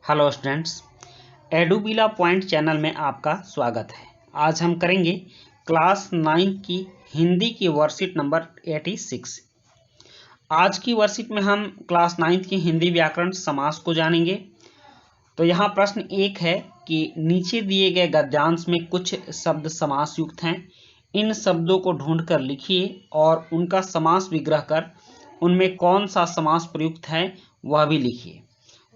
Hello students, एडुबिला point channel में आपका स्वागत है। आज हम करेंगे क्लास 9 की हिंदी की वर्कशीट नंबर 86। आज की वर्कशीट में हम क्लास 9 की हिंदी व्याकरण समास को जानेंगे। तो यहाँ प्रश्न एक है कि नीचे दिए गए गद्यांश में कुछ शब्द समास युक्त हैं। इन शब्दों को ढूंढकर लिखिए और उनका समास विग्रह कर उनमें कौन सा समास प्रयुक्त है वह भी लिखिए।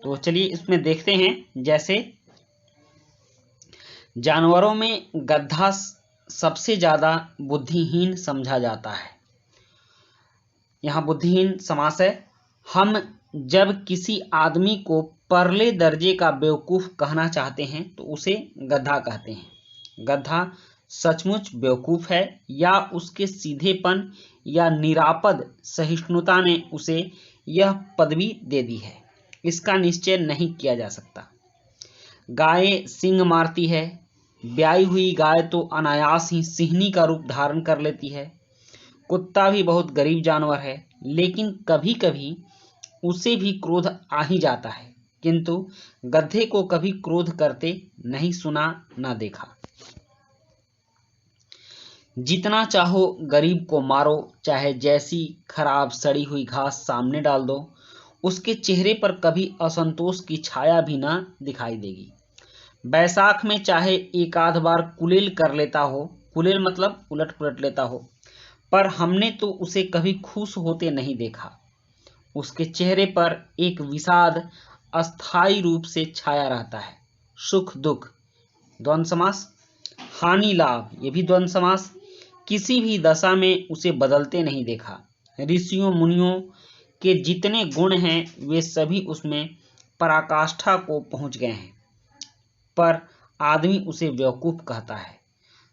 तो चलिए इसमें देखते हैं। जैसे जानवरों में गधा सबसे ज्यादा बुद्धिहीन समझा जाता है। यहाँ बुद्धिहीन समास है। हम जब किसी आदमी को परले दर्जे का बेवकूफ कहना चाहते हैं तो उसे गधा कहते हैं। गधा सचमुच बेवकूफ है या उसके सीधेपन या निरापद सहिष्णुता ने उसे यह पदवी दे दी है, इसका निश्चय नहीं किया जा सकता। गाय सिंह मारती है। ब्याई हुई गाय तो अनायास ही सिंहनी का रूप धारण कर लेती है। कुत्ता भी बहुत गरीब जानवर है, लेकिन कभी कभी उसे भी क्रोध आ ही जाता है, किंतु गधे को कभी क्रोध करते नहीं सुना ना देखा। जितना चाहो गरीब को मारो, चाहे जैसी खराब सड़ी हुई घास सामने डाल दो, उसके चेहरे पर कभी असंतोष की छाया भी ना दिखाई देगी। बैसाख में चाहे एक आध बार कुलेल कर लेता हो, कुलेल मतलब उलट पुलट लेता हो, पर हमने तो उसे कभी खुश होते नहीं देखा। उसके चेहरे पर एक विषाद अस्थायी रूप से छाया रहता है। सुख दुख द्वंद्व समास। हानि लाभ ये भी द्वंद्व समास। किसी भी दशा में उसे बदलते नहीं देखा। ऋषियों मुनियों के जितने गुण हैं वे सभी उसमें पराकाष्ठा को पहुंच गए हैं, पर आदमी उसे बेवकूफ कहता है।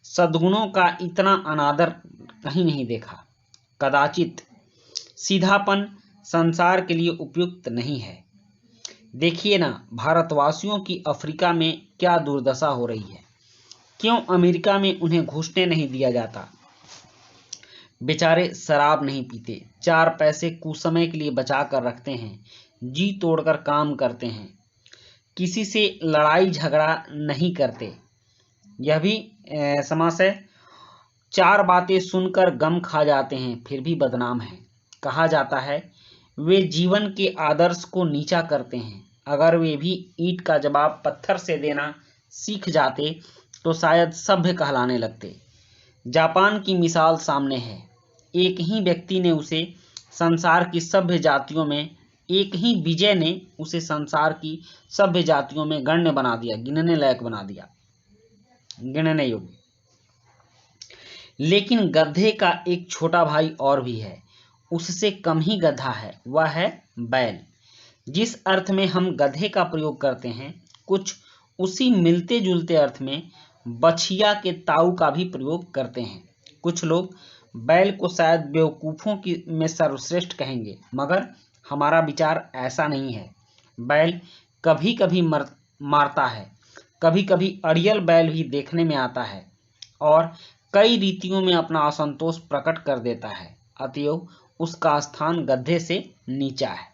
सद्गुणों का इतना अनादर कहीं नहीं देखा। कदाचित सीधापन संसार के लिए उपयुक्त नहीं है। देखिए ना, भारतवासियों की अफ्रीका में क्या दुर्दशा हो रही है। क्यों अमेरिका में उन्हें घुसने नहीं दिया जाता। बेचारे शराब नहीं पीते, 4 पैसे कुछ समय के लिए बचा कर रखते हैं, जी तोड़कर काम करते हैं, किसी से लड़ाई झगड़ा नहीं करते। यह भी समास है। 4 बातें सुनकर गम खा जाते हैं, फिर भी बदनाम है। कहा जाता है वे जीवन के आदर्श को नीचा करते हैं। अगर वे भी ईंट का जवाब पत्थर से देना सीख जाते तो शायद सभ्य कहलाने लगते। जापान की मिसाल सामने है। एक ही व्यक्ति ने उसे संसार की सभ्य जातियों में, एक ही विजय ने उसे संसार की सभ्य जातियों में गण्य बना दिया, गिनने लायक बना दिया, गिनने योग्य। लेकिन गधे का एक छोटा भाई और भी है, उससे कम ही गधा है, वह है बैल। जिस अर्थ में हम गधे का प्रयोग करते हैं, कुछ उसी मिलते जुलते अर्थ में बछिया के ताऊ का भी प्रयोग करते हैं। कुछ लोग बैल को शायद बेवकूफ़ों की में सर्वश्रेष्ठ कहेंगे, मगर हमारा विचार ऐसा नहीं है। बैल कभी कभी मारता है, कभी कभी अड़ियल बैल भी देखने में आता है और कई रीतियों में अपना असंतोष प्रकट कर देता है। अतएव उसका स्थान गधे से नीचा है।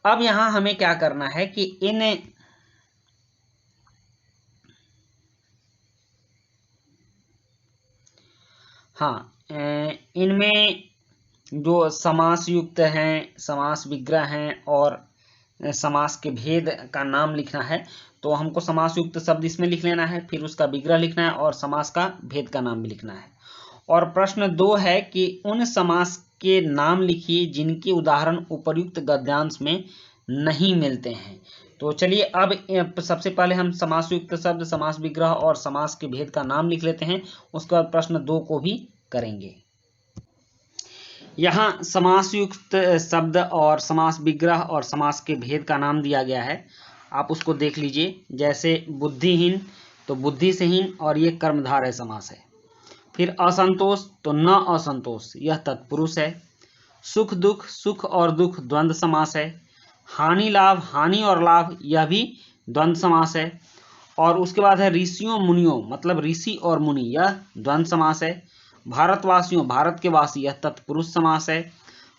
अब यहाँ हमें क्या करना है कि इनमें जो समास युक्त हैं, समास विग्रह हैं और समास के भेद का नाम लिखना है, तो हमको समास युक्त शब्द इसमें लिख लेना है, फिर उसका विग्रह लिखना है और समास का भेद का नाम भी लिखना है। और प्रश्न 2 है कि उन समास के नाम लिखिए जिनके उदाहरण उपर्युक्त गद्यांश में नहीं मिलते हैं। तो चलिए अब सबसे पहले हम समास युक्त शब्द, समास विग्रह और समास के भेद का नाम लिख लेते हैं, उसके बाद प्रश्न 2 को भी करेंगे। यहाँ समास युक्त शब्द और समास विग्रह और समास के भेद का नाम दिया गया है, आप उसको देख लीजिए। जैसे बुद्धिहीन तो बुद्धि से हीन और ये कर्मधारय समास है। फिर असंतोष तो न असंतोष, यह तत्पुरुष है। सुख दुख, सुख और दुख द्वंद्व समास है। हानि लाभ, हानि और लाभ, यह भी द्वंद्व समास है। और उसके बाद है ऋषियों मुनियों, मतलब ऋषि और मुनि, यह द्वंद्व समास है। भारतवासियों, भारत के वासी, यह तत्पुरुष समास है।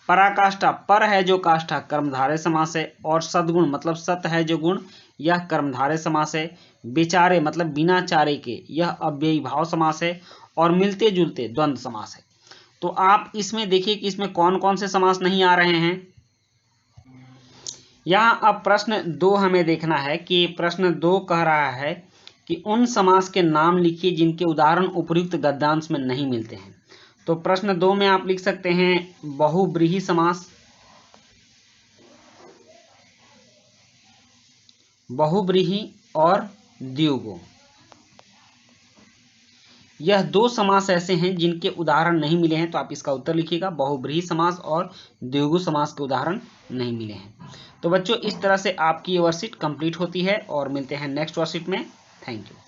पराकाष्ठा, पर है जो काष्ठा, कर्मधारय समास है। और सद्गुण मतलब सत है जो गुण, यह कर्मधारय समास है। बेचारे मतलब बिना चारे के, यह अव्ययी भाव समास है। और मिलते जुलते द्वंद्व समास है। तो आप इसमें देखिए कि इसमें कौन कौन से समास नहीं आ रहे हैं। यहाँ अब प्रश्न 2 हमें देखना है कि प्रश्न 2 कह रहा है कि उन समास के नाम लिखिए जिनके उदाहरण उपर्युक्त गद्यांश में नहीं मिलते हैं। तो प्रश्न 2 में आप लिख सकते हैं बहुब्रीहि समास, बहुब्रीहि और द्विगु। यह 2 समास ऐसे हैं जिनके उदाहरण नहीं मिले हैं, तो आप इसका उत्तर लिखिएगा। बहुब्रीहि समास और द्विगु समास के उदाहरण नहीं मिले हैं। तो बच्चों, इस तरह से आपकी ये वर्कशीट कंप्लीट होती है और मिलते हैं नेक्स्ट वर्कशीट में। Thank you.